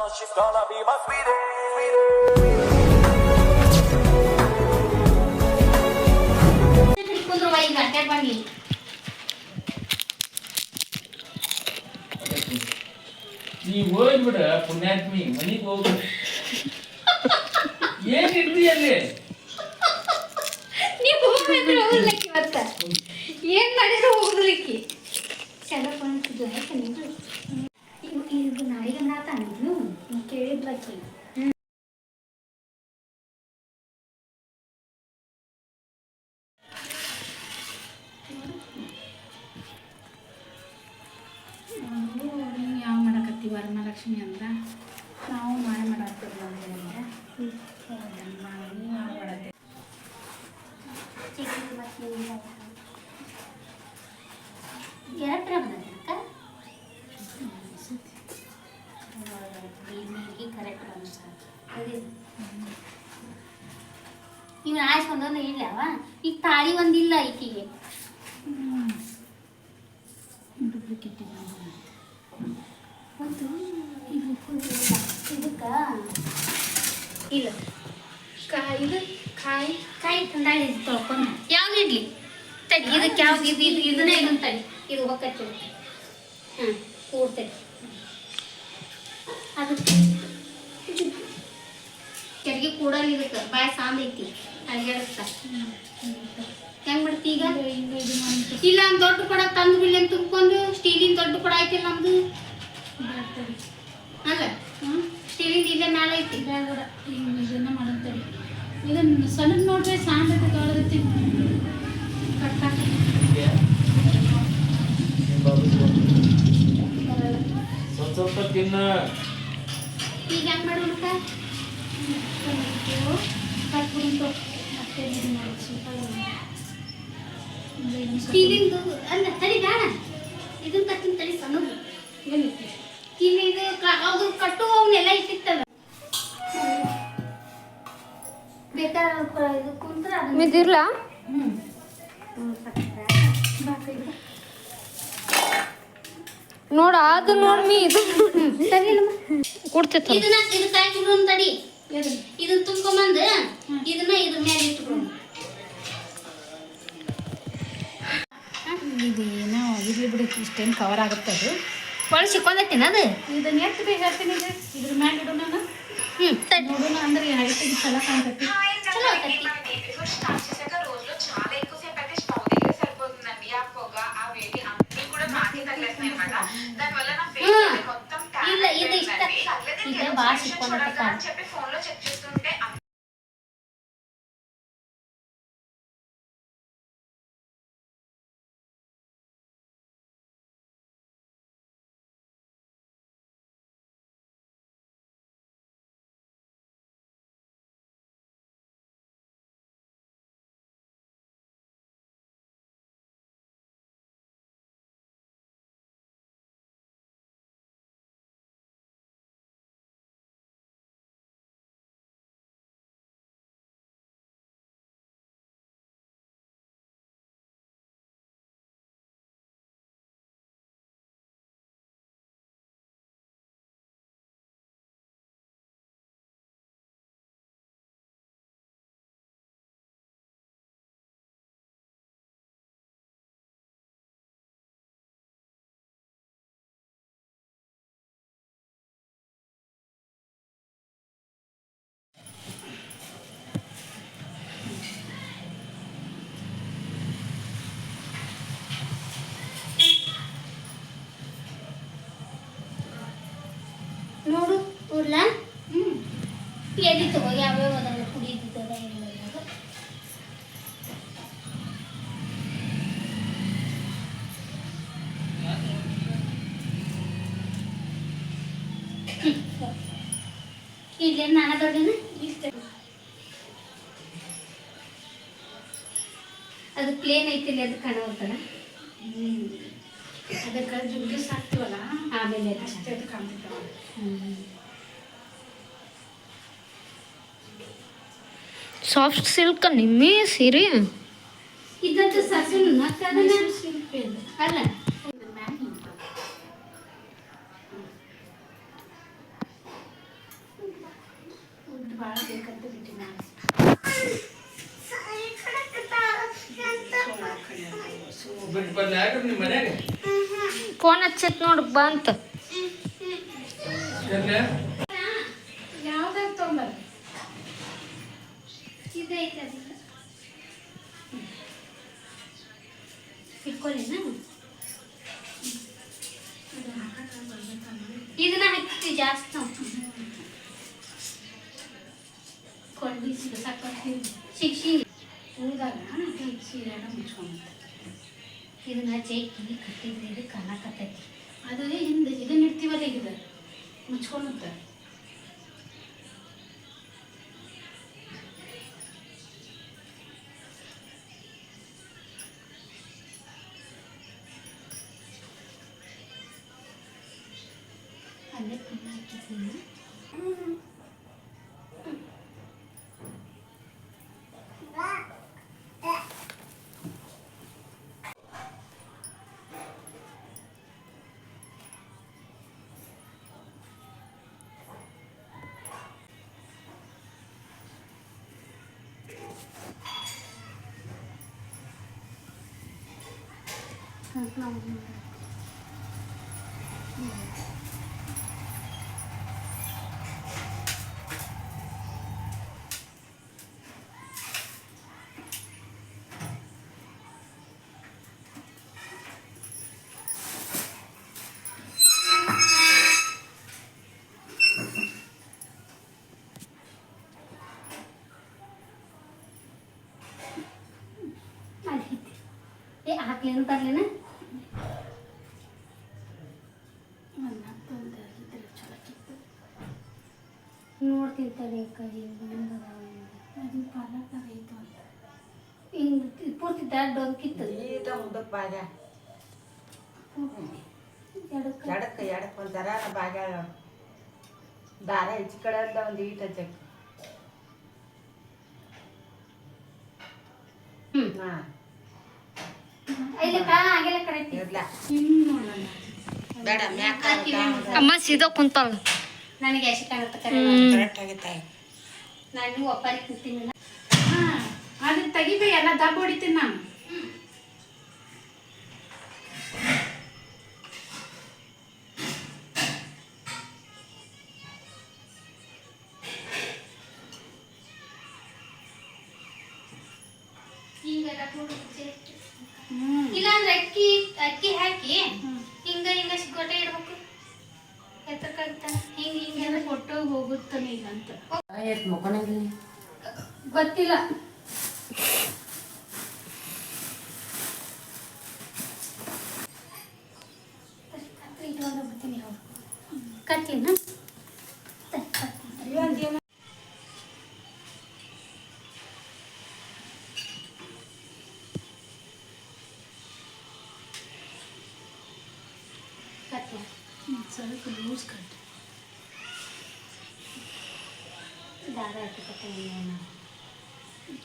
she's gonna be my sweetie. ನೀ ಹೋಗ್ಬಿಡ ಪುಣ್ಯಾತ್ಮಿ ಮನಿಗೆ ಹೋಗು. ಏನಿರ್ತಿ ಅಲ್ಲಿ ನೀವು ಹೋಗ್ಲಿಕ್ಕೆ ಮತ್ತ ಏನ್ ಮಾಡಿದ್ರು ಹೋಗ್ಲಿಕ್ಕೆ ಚೆನ್ನಾಗಿ ಕಾಣ್ತಿದ್ದು ಯಾಕೆ ನೀವು ಇದು ನಾಯಿಗೆ ನಾತ ನೀನು ಕೇಳಿದ್ಲಕ್ಕಿ ಯಾವ ಮಾಡಕತ್ತಿ ವರಮಹಾಲಕ್ಷ್ಮಿ ಅಂದ್ರ ನಾವು ಮಾಯ ಮಾಡತ್ತೀವಿ ಅಂದ್ರೆ ಯಾವ ಮಾಡತ್ತೆ ಎರಡರ ಬಂದಕ್ಕ ಕರೆಕ್ಟ್ ಇವ್ ಆಯ್ಸ್ ಒಂದೊಂದು ಇಲ್ಲವ ಈಗ ತಾಳಿ ಒಂದಿಲ್ಲ ಈಕಿಗೆ ಡೂಪ್ಲಿಕೇಟ್ ಒಂದು ಇದಕ್ಕ ಇಲ್ಲ ಇದು ಕಾಯಿ ಕಾಯಿ ತಂದಾಳಿ ತೊಳ್ಕೊಂಡು ಯಾವ್ದು ಇಡ್ಲಿ ತಡಿ ಇದಕ್ಕೆ ಯಾವ್ದು ಇದು ಇದು ಇದನ್ನೇ ಇದನ್ನ ತಡಿ ಇದು ಒಕ್ಕಚ್ಚು ಹಾಂ ಕೂಡ್ತೈತಿ ಅದಕ್ಕೆ ಕೆಳಗೆ ಕೂಡಲ್ಲಿ ಇದಕ್ಕೆ ಬಾಯಿ ಸಾಂದ್ ಐತಿ ಅಡ್ಗೆಡತ್ತ ಹೆಂಗ್ ಮಾಡ್ತಿ ಈಗ ಇಲ್ಲ ಒಂದು ದೊಡ್ಡ ಕೊಡ ತಂದು ಬಿಲ್ಲಿ ಅಂತ ತುಂಬ್ಕೊಂಡು ಸ್ಟೀಲಿನ ದೊಡ್ಡ ಕೊಡ ಐತಿಲ್ಲ ನಮ್ದು ಅಲ್ಲ ಸ್ಟೀಲಿಂದ ಇಲ್ಲೇ ಮ್ಯಾಲೆ ಐತಿ ಬೇಡ ಇದನ್ನ ಮಾಡಂತೇಳಿ ಇದನ್ನ ಸಣ್ಣ ನೋಡ್ರಿ ಸಾಂದಕ್ಕೆ ತೊಳೆದೈತಿ ಕಟ್ಟಾಕ ಸ್ವಲ್ಪ ತಿನ್ನ. ಈಗ ಹೆಂಗ್ ಮಾಡೋಣಕ್ಕ ಕಟ್ಬಿಡು ಮತ್ತೆ ಇದು ಮಾಡಿ ಸ್ಟೀಲಿಂದು ಅಲ್ಲ ತಡಿ ಬೇಡ ಇದನ್ನ ಕಟ್ಟಿನ ತಡಿ ಸಣ್ಣದು ಏನೈತಿ ಇಲ್ಲಿ ಇದು ಅದು ಕಟ್ಟುವವನ್ನೆಲ್ಲ ಇಟ್ಟಿತ್ತಲ್ಲ ಬೇಕಾದ್ರೆ ಇದು ಕುಂತ್ರ ಮಿದಿರ್ಲಾ ನೋಡ ಅದು ನೋಡ್ಮಿ ಇದು ಸರಿ ಕೊಡ್ತೈತ ಇದನ್ನ ಇದು ಕಾಯಿ ಬಿಡೋನ್ ತಡಿ ಇದನ್ನ ತುಂಬ್ಕೊಂಬಂದು ಇದನ್ನ ಇದ್ರ ಮೇಲೆ ಇಟ್ಕೊಂಡು ಇದೇನೋ ಇರ್ಲಿ ಬಿಡಿ ಇಷ್ಟೇನು ಕವರ್ ಆಗುತ್ತೆ ಅದು ಒಳಗೆ ಸಿಕ್ಕೊಂಡೈತಿನ ಅದು ಇದನ್ನ ಎಷ್ಟು ಬೇಕು ಹೇಳ್ತೀನಿ ಇದ್ರ ಮ್ಯಾಲೆ ಇಡೋಣ ತಡಿ ನೋಡೋಣ ಅಂದ್ರೆ ಹೈಟಿಗೆ ಚಲೋ ಕಾಣ್ತೈತಿ ಚಲೋ ಆಕೈತಿ రోజులో చాలా ఎక్కువసేపు అయితే స్టవ్ దగ్గర సరిపోతుందండి ఆ పొగ ఆ వేడి అన్ని కూడా నాకే తగిలేస్తున్నాయి అన్నమాట దానివల్ల నా ఫేస్ మొత్తం ಇಲ್ಲ ಇದು ಇಷ್ಟ ಇದು ಭಾಳ ಸಿಕ್ಕೊಂಡೈತಿ అని చెప్పి ఫోన్ లో చెక్ చేస్తుంటే ನೋಡು ನೋಡ್ಲಾ ಎಲ್ಲಿ ತಗೋ ಯಾವ್ಯಾವ ಅದಲ್ಲ ಕುಡಿದಿದ್ದದ ಎಲ್ಲ ಇಲ್ಲೇ ನಾನ ದೊಡ್ಡನ ಅದು ಪ್ಲೇನ್ ಐತಿಲ್ಲ ಅದು ಕಾಣುತ್ತಲ್ಲ ಅದಕ್ಕೆ ಜುಗ್ಗಿ ಸಾಕ್ತೀವಲ್ಲ ಆಮೇಲೆ ಅಷ್ಟೇ ಅದು ಕಾಣ್ತಿದ್ದಾವ ಸಾಫ್ಟ್ ಸಿಲ್ಕ್ ನಿಮ್ಮಿ ಸೀರೆ ಇದ್ದದ್ದು ಸಸಿನ ನಕ್ಕದನ್ನ ಅಲ್ಲ ಭಾಳ ಬೇಕಂತ ಬಿಟ್ಟು ನಾನು ಬಂದು ಯಾಕ್ರಿ ನಿಮ್ಮ ಮನ್ಯಾಗ ಫೋನ್ ಹಚ್ಚೈತ್ ನೋಡು ಬಂತ ಯಾಕೆ? ಯಾವ್ದಾದ್ರು ತೊಗೊಂಬರ್ರಿ ಇದೈತೆ ಅದಕ್ಕೆ ಇಟ್ಕೊಳ್ಳಿನ ಇದನ್ನ ಹಾಕ್ತಿ ಜಾಸ್ತಿ ನಾವು ಕೊಂಡಿ ಸಿಗಸಾಕತ್ತೀವಿ ಶಿಕ್ಷಿ ಹೂದಾಗ ಸೀರೆನ ಮುಚ್ಕೊಂತ ಇದನ್ನ ಹಚ್ಚಿ ಕಟ್ಟಿದ್ರೆ ಇದು ಕಾಣಕತ್ತೈತಿ ಅದೇ ಹಿಂದೆ ಇದನ್ನ ಇಡ್ತೀವಲ್ಲ ಈಗ ಮುಚ್ಕೊಂತ ಅಲ್ಲೇ ಕಣ್ಣ ಹಾಕಿದ್ದೀನಿ ಏ ಹಾಕ್ಲೇನು ತರ್ಲೇನ ನೋಡ್ತೀನಿ ತಡಿ ಕೈ ಅದು ಪಾಲಕ್ದಾಗ ಐತು ಅಂತ ಹಿಂಗೆ ಪೂರ್ತಿ ದಡ್ಡ ಕಿತ್ತು ಈಟ ಮುಂದಕ್ಕೆ ಬಾಗ ಎಡಕ್ಕೆ ಒಂಥರ ಬಾಗ ದಾರ ಹೆಚ್ಚು ಕಡೆ ಅದ ಒಂದು ಈಟ ಹಚ್ಚಕ್ಕೆ ಹಾಂ ಇಲ್ಲ ಆಗಿಲ್ಲ ಕರೆಕ್ಟ್ ಇರ್ಲ ಹಿಂಗೆ ನೋಡೋಣ ಬೇಡ ಮ್ಯಾಕ ಅಮ್ಮ ಸೀದಾ ಕುಂತಾಳ ನನಗೆ ಎಷ್ಟು ಕಾಣುತ್ತೆ ಕರೆ ಕರೆಕ್ಟ್ ಆಗೈತೆ ನಾನು ಒಪ್ಪಾರಿ ಕೂತೀನಿ ಹಾಂ ಅದನ್ನ ತೆಗಿಬೇಕು ಎಲ್ಲ ದಬ್ಬ ಹೊಡಿತೀನಿ ನಾನು ಹಿಂಗೆ ಇಲ್ಲ ಅಂದ್ರೆ ಅಕ್ಕಿ ಹಾಕಿ ಹಿಂಗ ಸಿಗೋಟೆ ಇಡ್ಬೇಕು ಎತ್ತಕ್ಕಾಗ್ತಾನ ಹಿಂಗೆ ಹಿಂಗೆ ಎಲ್ಲ ಕೊಟ್ಟು ಹೋಗುತ್ತಾನೆ ಈಗ ಅಂತ ಎಷ್ಟು ಮುಖನಲ್ಲಿ ಗೊತ್ತಿಲ್ಲ ಇಟ್ಕೊಂಡು ಬಿಡ್ತೀನಿ ಅವ್ರು ಕಟ್ಲಿನ ಕಟ್ಲ ಸ್ವಲ್ಪ ಲೂಸ್ ಕಟ್ ದಾರ ಹಾಕಿ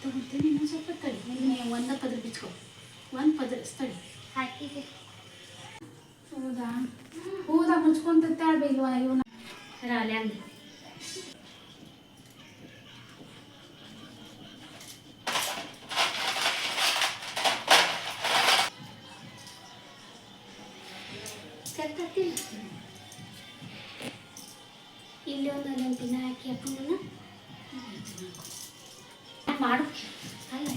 ತಗೊಳ್ತೀನಿ ಇನ್ನೊಂದು ಸ್ವಲ್ಪ ತಡಿ ನೀವು ಒಂದೇ ಪದ್ರ ಬಿಚ್ಕೊ ಒಂದು ಪದ್ರ ತಡಿ ಹಾಕಿದೆ ಹೌದಾ ಹೌದಾ ಮುಚ್ಕೊಂತ ತಾಳ್ಬೇಲ್ವಾ ಇವನ ರಾಲೆ ಅಂದ ಇಲ್ಲಿ ಒಂದು ಅಲ್ಲೊಂದಿನ ಹಾಕಿ ಹಾಕೊಂಡು ಮಾಡು ಅಲ್ಲ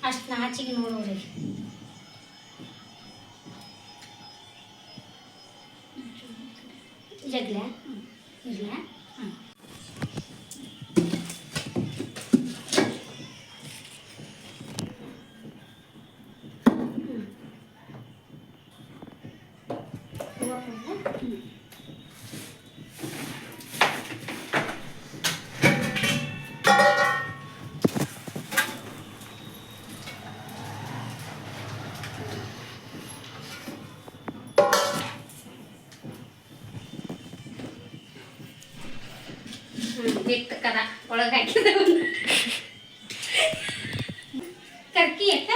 ಅಷ್ಟು ನಾಚಿಗೆ ನೋಡೋರಿಗೆ ಜಗ್ಲ ಇರ್ಲ ಬಿಟ್ಟು ಕದ ಒಳಗೆ ಹಾಕಿದ ಕರ್ಕಿ ಅಕ್ಕ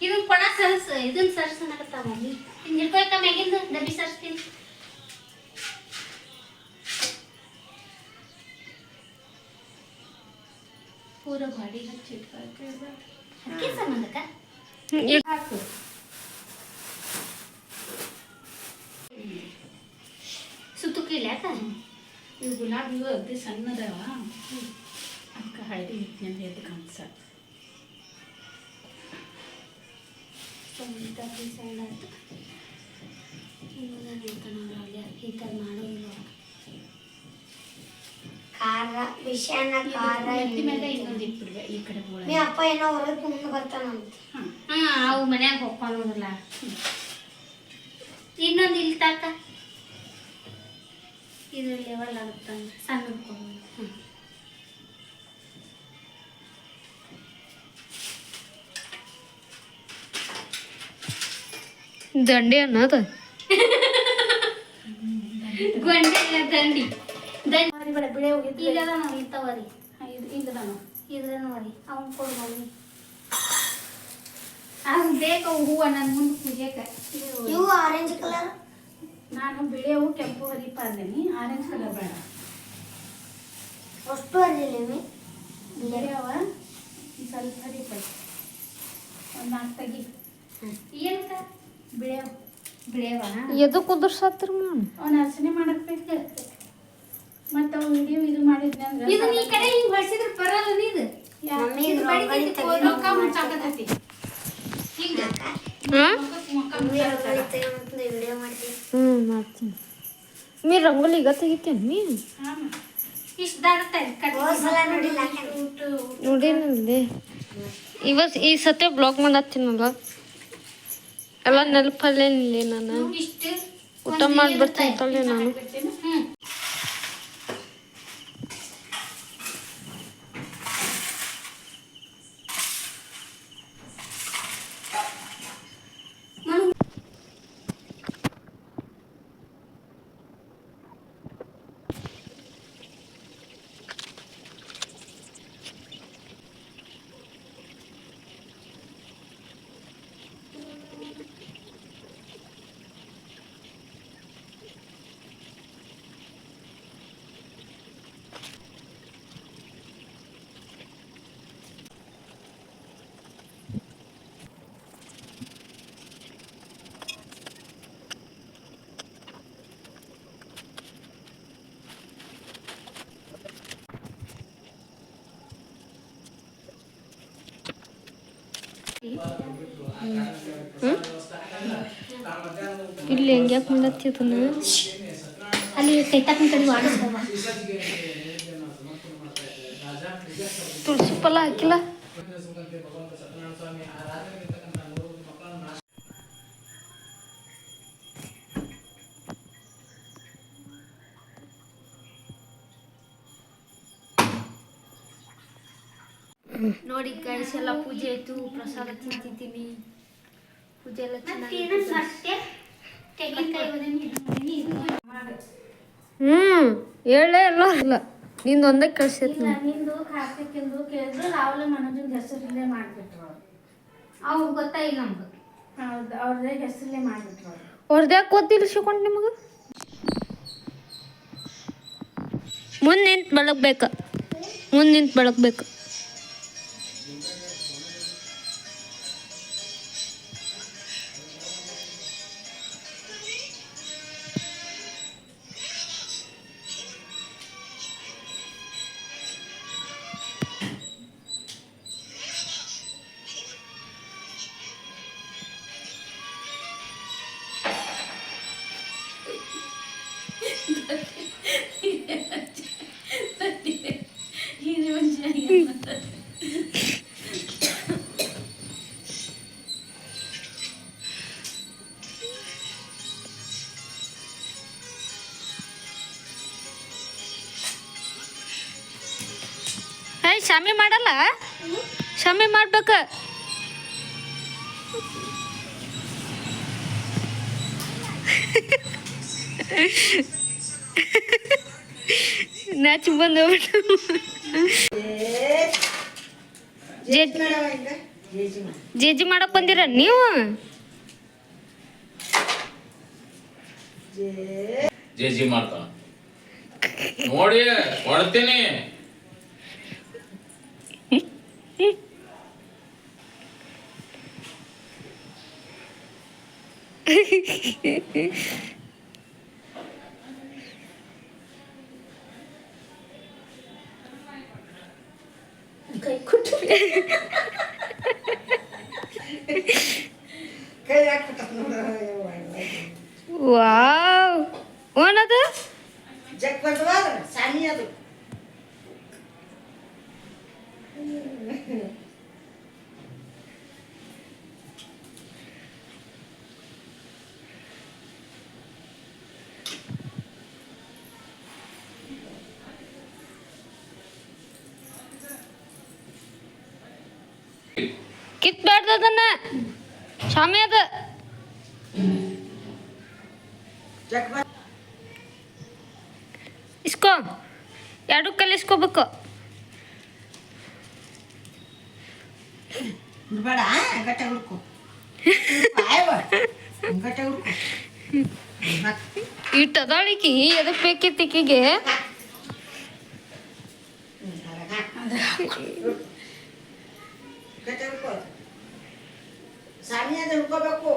ಇದು ಪಣ ಸರ್ಸ್ ಇದನ್ನ ಸರ್ಸನಕತ್ತಾವ ಮಮ್ಮಿ ಹಿಂಗೆ ಹಿಡ್ಕೊಯ್ಕ ಮ್ಯಾಗಿಂದ ಡಬ್ಬಿ ಸರ್ಸ್ತೀನಿ ಪೂರ ಬಾಡಿ ಹಚ್ಚಿಟ್ಕೊಳ್ಕೆ ಅದಕ್ಕೆ ಸಂಬಂಧಕ್ಕ ಹಾಕು ಸುತ್ತುಕಿಲ್ಲ ಯಾಕ ಇವು ಗುಲಾಬಿ ಇವು ಅಗದಿ ಸಣ್ಣದವ ಅದಕ್ಕೆ ಹಳದಿ ಹಿಟ್ಟಿನಿಂದ ಎದ್ದು ಕಾಣಿಸತ್ತೆ ಸೈಡ್ ಆಯ್ತು ಈ ಥರ ಮಾಡೋದಿಲ್ಲ ಖಾರ ವಿಷಯನ ಖಾರ ಎತ್ತಿ ಮೇಲೆ ಇನ್ನೊಂದು ಇಟ್ಬಿಡ್ವೆ ಈ ಕಡೆ ಬೋಳ మీ ಅಪ್ಪ ಏನೋ ಹೊರಗೆ ಮುಂದೆ ಬರ್ತಾನಂತ ಅವು ಮನ್ಯಾಗ ಹೋಗ್ಕೊಳ್ಳೋದಿಲ್ಲ ಇನ್ನೊಂದು ಇಲ್ಲಿ ತಾಕ ಇದು ಲೆವೆಲ್ ಆಗುತ್ತೆ ಸಣ್ಣ ಹಿಡ್ಕೊಂಡು ದಂಡಿ ಅನ್ನೋದು ಗೊಂಡೆ ಇಲ್ಲ ದಂಡಿ ಬಿಳೆ ಹೋಗಿದ್ದು ಈಗ ನೋಡಿ ಇಂಥವರಿ ಇಲ್ಲದಾನು ಇದ್ರೆ ನೋಡಿ ಅವ್ನು ಕೊಡು ಮಮ್ಮಿ ಅವ್ನು ಬೇಕು ಹೂವು ನನ್ನ ಮುಂದೆ ಪೂಜೆಗೆ ಇವು ಆರೆಂಜ್ ಕಲರ್ ನಾನು ಬಿಳೆವು ಕೆಂಪು ಹರಿಪ ಅಂದೇನಿ ಆರೆಂಜ್ ಕಲರ್ ಬೇಡ ಅಷ್ಟು ಅಲ್ಲಿವೆ ಬಿಳೆವ ಸ್ವಲ್ಪ ಹರಿಪ ಒಂದು 4 ತೆಗಿ ಏನಕ್ಕ ಬಿಳೆವ ಬಿಳೆವ ಎದು ಕುದುರ್ಸತ್ತರ ಮ್ಯಾಮ್ ಅವ್ನು ಅರ್ಚನೆ ಮಾಡಕ್ ಬೇಕು ಮತ್ತೆ ಅವು ವಿಡಿಯೋ ಇದು ಮಾಡಿದ್ನಿ ಅಂದ್ರೆ ಇದು ಈ ಕಡೆ ಹಿಂಗ್ ಹೊಡ್ಸಿದ್ರೆ ಬರಲ್ಲ ನೀದು ಮಮ್ಮಿ ಇದು ರಂಗೋಲಿ ಬಡಿತೈತಿ, ತೆಗಿ. ರೊಕ್ಕ ಮುಚ್ಚಾಕತೈತಿ ಹಿಂಗ ಮುಖ ವಿಡಿಯೋ ಮಾಡ್ತೀವಿ ಮಾಡ್ತೀನಿ ಮೀ ರಂಗೋಲಿ ಈಗ ತೆಗಿತೇನೆ ಮೀ ಇಷ್ಟು ದಾಗತ್ತೆ ಹೋದ್ ಸಲ ನೋಡಿಲ್ಲ ನೋಡೇನಲ್ಲಿ ಈ ಸತಿ ಬ್ಲಾಗ್ ಮಾಡತ್ತೀನಲ್ಲ ಎಲ್ಲ ನೆನಪಲ್ಲೇನಿಲ್ಲ ನಾನು ಇಷ್ಟು ಊಟ ಮಾಡ್ಬಿಡ್ತೀನಿ ತಳ್ಳಿ ನಾನು ಹ್ಮ್ ಇಲ್ಲಿ ಹೆಂಗ್ಯಾಕೆ ಮಾಡತ್ತಿದ್ದನ ಅಲ್ಲಿ ಕೈತಾಕನ ಕಡೆ ಮಾಡಿಸ್ಕೊಬ ತುಳಸಿ ಫಲ ಹಾಕಿಲ್ಲ ನೋಡಿ ಗೈಸ್ ಎಲ್ಲ ಪೂಜೆ ಆಯ್ತು ಪ್ರಸಾದ ತಿಂತಿದ್ದೀನಿ ಪೂಜೆ ಎಲ್ಲ ಚೆನ್ನಾಗಿ ಹೇಳೇ ಎಲ್ಲ ಇಲ್ಲ ನಿಂದು ಒಂದೇ ಕಳ್ಸೈತಿ ನಿಂದು ಕಾರ್ತಿಕ್ಕಿಂದು ಕೇಳಿದ್ರು ರಾಹುಲ್ ಮನೋಜನ್ ಹೆಸರಲ್ಲೇ ಮಾಡ್ಬಿಟ್ರು ಅವ್ರು ಗೊತ್ತಾಯಿಲ್ಲ ನಮ್ಗೆ ಹೌದು ಅವ್ರದೇ ಹೆಸರಲ್ಲೇ ಮಾಡ್ಬಿಟ್ರು ಅವ್ರದ್ದು ಯಾಕೆ ಗೊತ್ತಿಲ್ಲ ಶಿಕೊಂಡು ನಿಮಗೆ ಮುಂದೆ ನಿಂತು ಬೆಳಗ್ಬೇಕು ಮುಂದೆ ನಿಂತು ಬೆಳಗ್ಬೇಕು ಶಾಮಿ ಮಾಡಲ್ಲ ಶಾಮಿ ಮಾಡ್ಬೇಕ ನಾಚಿ ಬಂದು ಜೇಜಿ ಮಾಡಕ್ ಬಂದಿರ ನೀವು? ಜೇಜಿ ಮಾಡ್ತಾವ ನೋಡಿ ಕೊಡ್ತೀನಿ. ಕೈ ಹಾಕ್ಬಿಟ್ಟ ವಾವ್ ಓನದು ಜಗ್ ಬರ್ತದ ಸಾನಿ ಅದು. ಕಿತ್ ಬ್ಯಾಡ್ದದನ್ನ ಶಾಮಿ ಅದ ಜಗ್ ಬರ್ ಇಸ್ಕೋ ಎರಡು ಕಲ್ಲಿ ಇಸ್ಕೋಬೇಕು. ಬೇಡ ಗಟ್ಟೆ ಹುಡ್ಕು ಗಟ್ಟೆ ಹುಡ್ಕು. ಇಟ್ಟು ಅದಾಳಿಕಿ ಎದಕ್ ಬೇಕಿತ್ತು ಈಕಿಗೆ? ಗಟ್ಟೆ ಹುಡ್ಕೋ ಸಾನಿ ಅದು ಹುಡ್ಕೋಬೇಕು.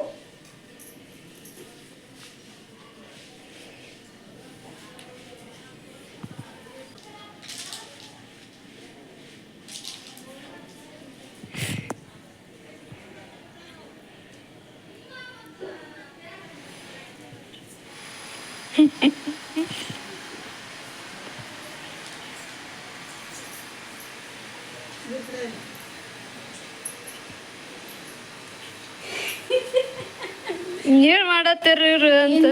ಏನ್ ಮಾಡತ್ತಾರ ಇವ್ರು ಅಂತ.